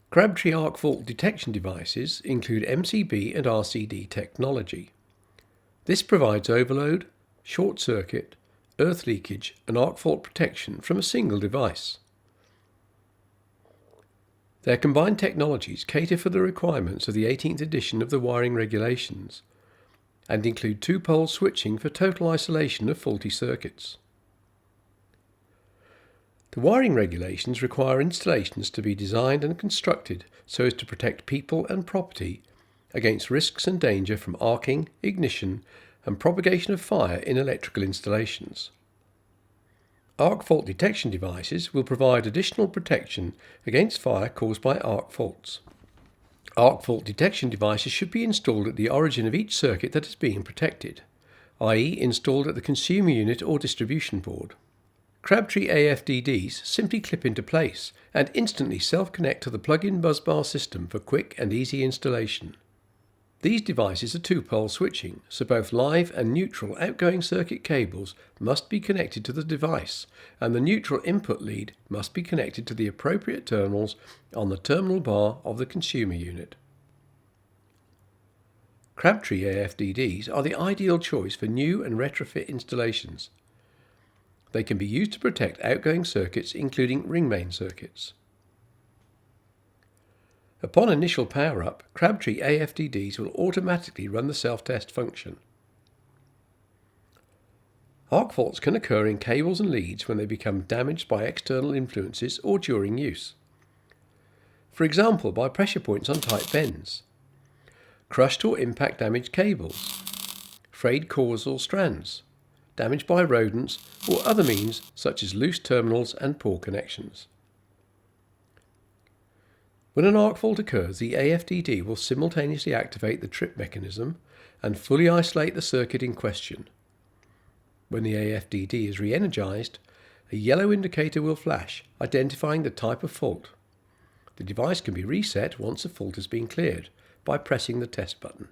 Crabtree arc fault detection devices include MCB and RCD technology. This provides overload, short circuit, earth leakage and arc fault protection from a single device. Their combined technologies cater for the requirements of the 18th edition of the wiring regulations and include two-pole switching for total isolation of faulty circuits. The wiring regulations require installations to be designed and constructed so as to protect people and property against risks and danger from arcing, ignition, and propagation of fire in electrical installations. Arc fault detection devices will provide additional protection against fire caused by arc faults. Arc fault detection devices should be installed at the origin of each circuit that is being protected, i.e. installed at the consumer unit or distribution board. Crabtree AFDDs simply clip into place and instantly self-connect to the plug-in busbar system for quick and easy installation. These devices are two-pole switching, so both live and neutral outgoing circuit cables must be connected to the device, and the neutral input lead must be connected to the appropriate terminals on the terminal bar of the consumer unit. Crabtree AFDDs are the ideal choice for new and retrofit installations. They can be used to protect outgoing circuits, including ring main circuits. Upon initial power-up, Crabtree AFDDs will automatically run the self-test function. Arc faults can occur in cables and leads when they become damaged by external influences or during use. For example, by pressure points on tight bends, crushed or impact damaged cables, frayed cores or strands, damaged by rodents or other means such as loose terminals and poor connections. When an arc fault occurs, the AFDD will simultaneously activate the trip mechanism and fully isolate the circuit in question. When the AFDD is re-energized, a yellow indicator will flash, identifying the type of fault. The device can be reset once a fault has been cleared by pressing the test button.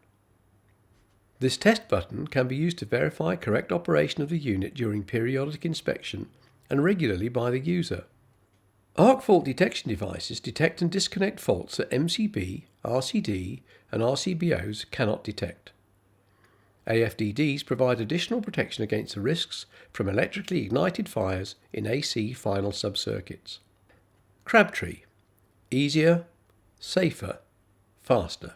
This test button can be used to verify correct operation of the unit during periodic inspection and regularly by the user. Arc fault detection devices detect and disconnect faults that MCB, RCD and RCBOs cannot detect. AFDDs provide additional protection against the risks from electrically ignited fires in AC final subcircuits. Crabtree. Easier, safer, faster.